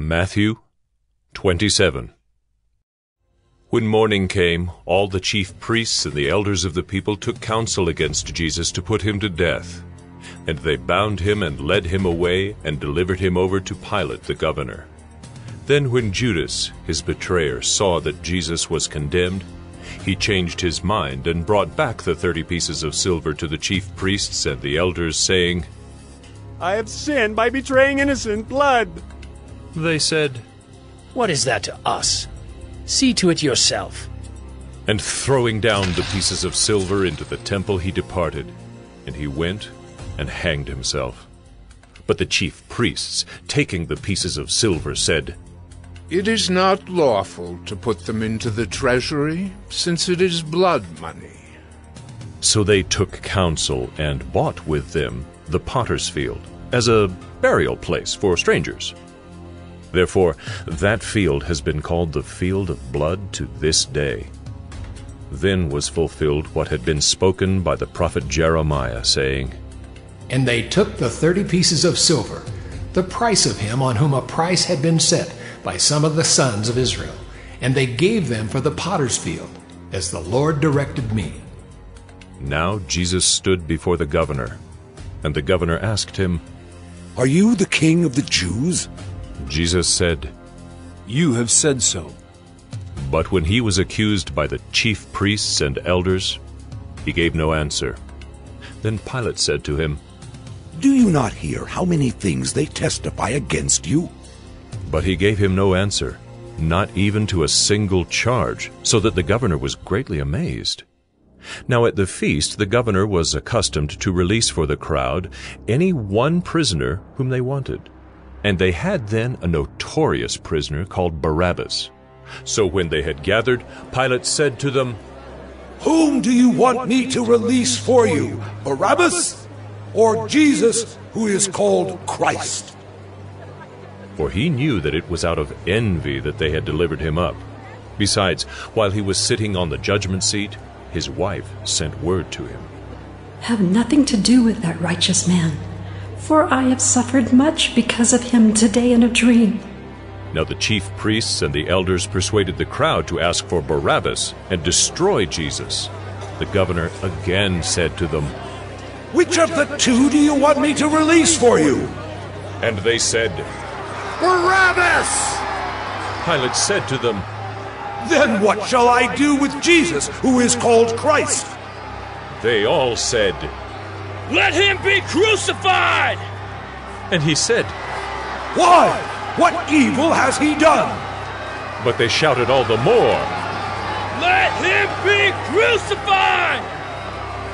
Matthew 27. When morning came, all the chief priests and the elders of the people took counsel against Jesus to put him to death. And they bound him and led him away and delivered him over to Pilate the governor. Then when Judas, his betrayer, saw that Jesus was condemned, he changed his mind and brought back the 30 pieces of silver to the chief priests and the elders, saying, "I have sinned by betraying innocent blood." They said, "What is that to us? See to it yourself." And throwing down the pieces of silver into the temple, he departed, and he went and hanged himself. But the chief priests, taking the pieces of silver, said, "It is not lawful to put them into the treasury, since it is blood money." So they took counsel and bought with them the potter's field, as a burial place for strangers. Therefore, that field has been called the Field of Blood to this day. Then was fulfilled what had been spoken by the prophet Jeremiah, saying, "And they took the 30 pieces of silver, the price of him on whom a price had been set by some of the sons of Israel, and they gave them for the potter's field, as the Lord directed me." Now Jesus stood before the governor, and the governor asked him, "Are you the king of the Jews?" Jesus said, "You have said so." But when he was accused by the chief priests and elders, he gave no answer. Then Pilate said to him, "Do you not hear how many things they testify against you?" But he gave him no answer, not even to a single charge, so that the governor was greatly amazed. Now at the feast the governor was accustomed to release for the crowd any one prisoner whom they wanted. And they had then a notorious prisoner called Barabbas. So when they had gathered, Pilate said to them, "Whom do you want me to release for you, Barabbas or Jesus, who is called Christ?" For he knew that it was out of envy that they had delivered him up. Besides, while he was sitting on the judgment seat, his wife sent word to him, "Have nothing to do with that righteous man, for I have suffered much because of him today in a dream." Now the chief priests and the elders persuaded the crowd to ask for Barabbas and destroy Jesus. The governor again said to them, "Which of the two do you want me to release for you?" And they said, "Barabbas!" Pilate said to them, "Then what shall I do with Jesus, who is called Christ?" They all said, "Let him be crucified!" And he said, "Why? What evil has he done?" But they shouted all the more, "Let him be crucified!"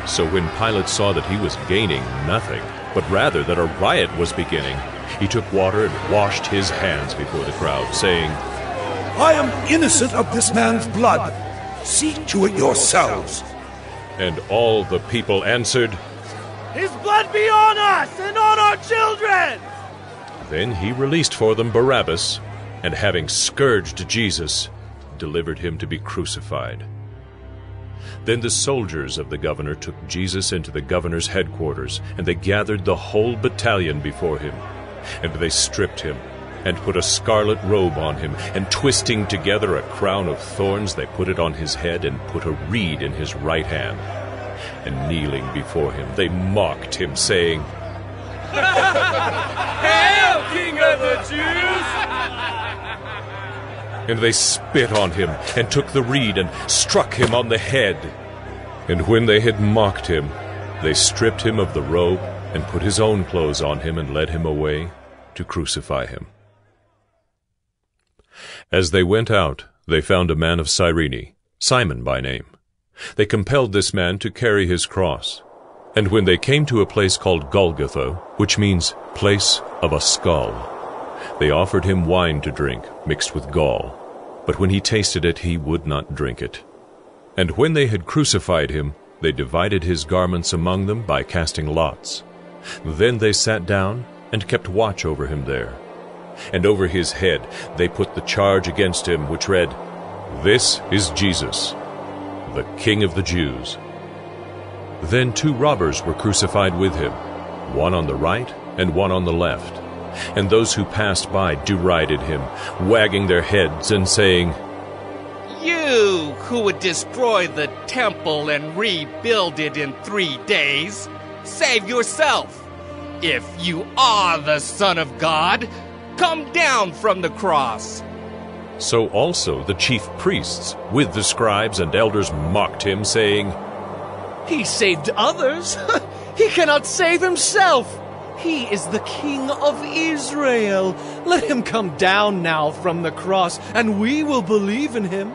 So when Pilate saw that he was gaining nothing, but rather that a riot was beginning, he took water and washed his hands before the crowd, saying, "I am innocent of this man's blood. See to it yourselves." And all the people answered, "His blood be on us and on our children!" Then he released for them Barabbas, and having scourged Jesus, delivered him to be crucified. Then the soldiers of the governor took Jesus into the governor's headquarters, and they gathered the whole battalion before him. And they stripped him, and put a scarlet robe on him, and twisting together a crown of thorns, they put it on his head, and put a reed in his right hand. And kneeling before him, they mocked him, saying, Hail, King of the Jews! And they spit on him, and took the reed, and struck him on the head. And when they had mocked him, they stripped him of the robe, and put his own clothes on him, and led him away to crucify him. As they went out, they found a man of Cyrene, Simon by name. They compelled this man to carry his cross. And when they came to a place called Golgotha, which means place of a skull, they offered him wine to drink, mixed with gall. But when he tasted it, he would not drink it. And when they had crucified him, they divided his garments among them by casting lots. Then they sat down and kept watch over him there. And over his head they put the charge against him, which read, "This is Jesus, the King of the Jews." Then 2 robbers were crucified with him, one on the right and one on the left. And those who passed by derided him, wagging their heads and saying, "You who would destroy the temple and rebuild it in 3 days, save yourself. If you are the Son of God, come down from the cross." So also the chief priests with the scribes and elders mocked him, saying, He saved others. He cannot save himself. He is the King of Israel. Let him come down now from the cross, and we will believe in him.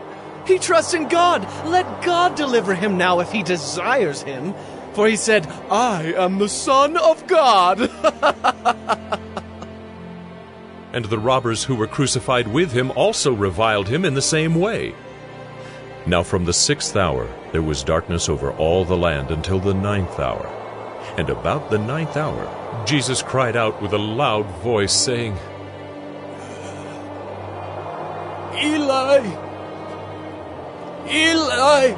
He trusts in God. Let God deliver him now if he desires him. For he said, "I am the Son of God." And the robbers who were crucified with him also reviled him in the same way. Now from the 6th hour there was darkness over all the land until the 9th hour. And about the 9th hour Jesus cried out with a loud voice, saying, Eli, Eli,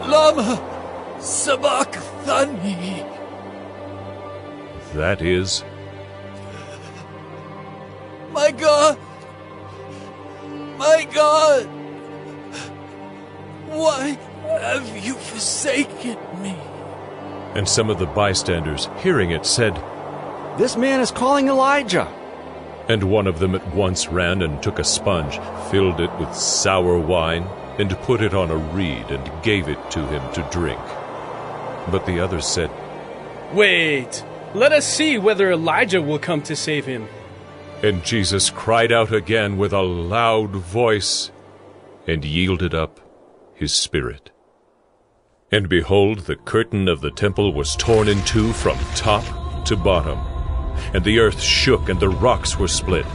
lama sabachthani. That is, My God, why have you forsaken me? and some of the bystanders, hearing it, said, This man is calling Elijah. And one of them at once ran and took a sponge, filled it with sour wine, and put it on a reed, and gave it to him to drink. But the others said, Wait, let us see whether Elijah will come to save him. And Jesus cried out again with a loud voice, and yielded up his spirit. And behold, the curtain of the temple was torn in two from top to bottom. And the earth shook, and the rocks were split.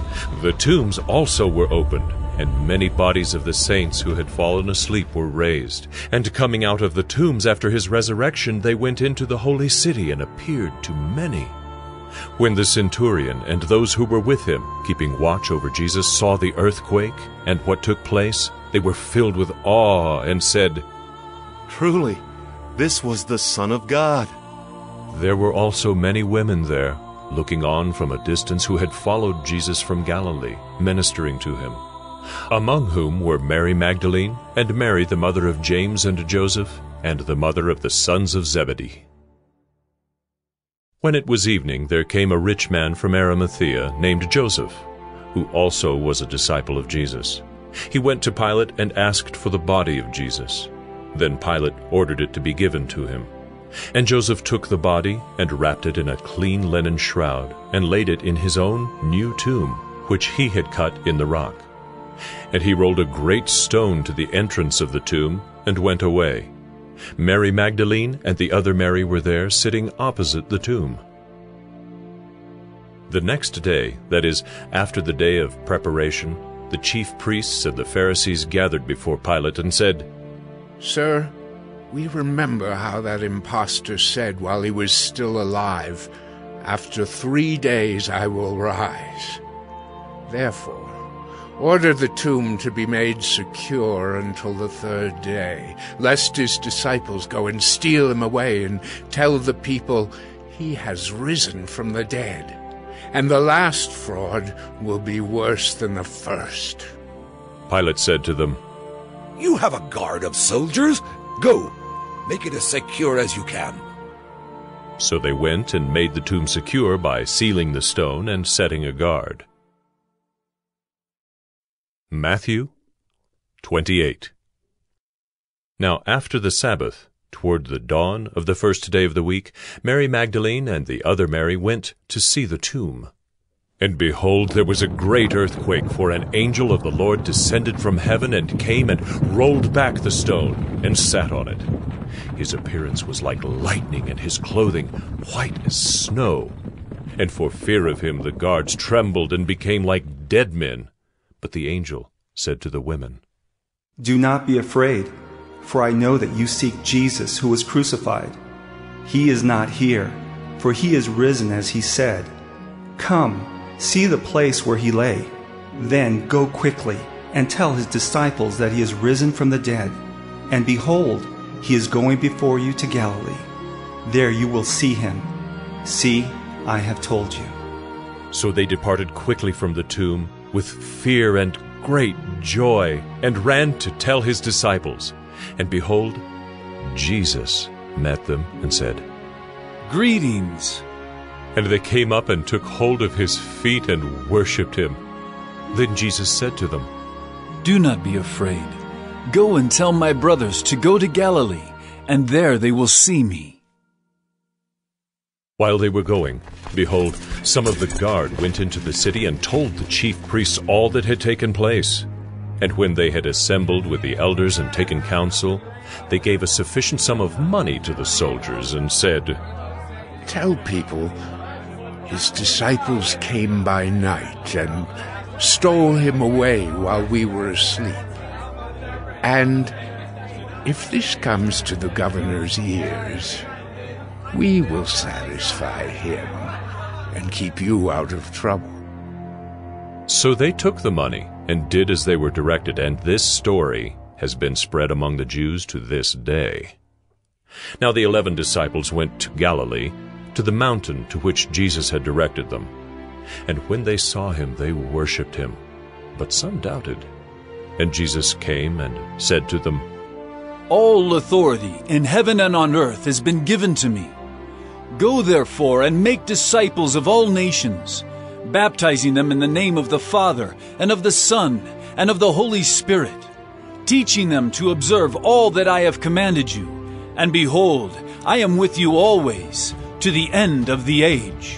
The tombs also were opened, and many bodies of the saints who had fallen asleep were raised. And coming out of the tombs after his resurrection, they went into the holy city and appeared to many. When the centurion and those who were with him, keeping watch over Jesus, saw the earthquake and what took place, they were filled with awe and said, Truly, this was the Son of God. There were also many women there, looking on from a distance, who had followed Jesus from Galilee, ministering to him, among whom were Mary Magdalene, and Mary the mother of James and Joseph, and the mother of the sons of Zebedee. When it was evening, there came a rich man from Arimathea named Joseph, who also was a disciple of Jesus. He went to Pilate and asked for the body of Jesus. Then Pilate ordered it to be given to him. And Joseph took the body and wrapped it in a clean linen shroud and laid it in his own new tomb, which he had cut in the rock. And he rolled a great stone to the entrance of the tomb and went away. Mary Magdalene and the other Mary were there, sitting opposite the tomb. The next day, that is, after the day of preparation, the chief priests and the Pharisees gathered before Pilate and said, Sir, we remember how that impostor said while he was still alive, After 3 days I will rise. Therefore, order the tomb to be made secure until the 3rd day, lest his disciples go and steal him away and tell the people, He has risen from the dead. And the last fraud will be worse than the first. Pilate said to them, You have a guard of soldiers. Go, make it as secure as you can. So they went and made the tomb secure by sealing the stone and setting a guard. Matthew 28. Now after the Sabbath, toward the dawn of the 1st day of the week, Mary Magdalene and the other Mary went to see the tomb. And behold, there was a great earthquake, for an angel of the Lord descended from heaven and came and rolled back the stone and sat on it. His appearance was like lightning, and his clothing white as snow. And for fear of him the guards trembled and became like dead men. But the angel said to the women, Do not be afraid, for I know that you seek Jesus who was crucified. He is not here, for he is risen as he said. Come, see the place where he lay. Then go quickly and tell his disciples that he is risen from the dead. And behold, he is going before you to Galilee. There you will see him. See, I have told you. So they departed quickly from the tomb with fear and great joy, and ran to tell his disciples. And behold, Jesus met them and said, "Greetings." And they came up and took hold of his feet and worshipped him. Then Jesus said to them, "Do not be afraid. Go and tell my brothers to go to Galilee, and there they will see me." While they were going, behold, some of the guard went into the city and told the chief priests all that had taken place. And when they had assembled with the elders and taken counsel, they gave a sufficient sum of money to the soldiers and said, "Tell people, his disciples came by night and stole him away while we were asleep. And if this comes to the governor's ears, we will satisfy him and keep you out of trouble." So they took the money and did as they were directed, and this story has been spread among the Jews to this day. Now the 11 disciples went to Galilee, to the mountain to which Jesus had directed them. And when they saw him, they worshipped him, but some doubted. And Jesus came and said to them, "All authority in heaven and on earth has been given to me. Go therefore and make disciples of all nations, baptizing them in the name of the Father, and of the Son, and of the Holy Spirit, teaching them to observe all that I have commanded you. And behold, I am with you always, to the end of the age."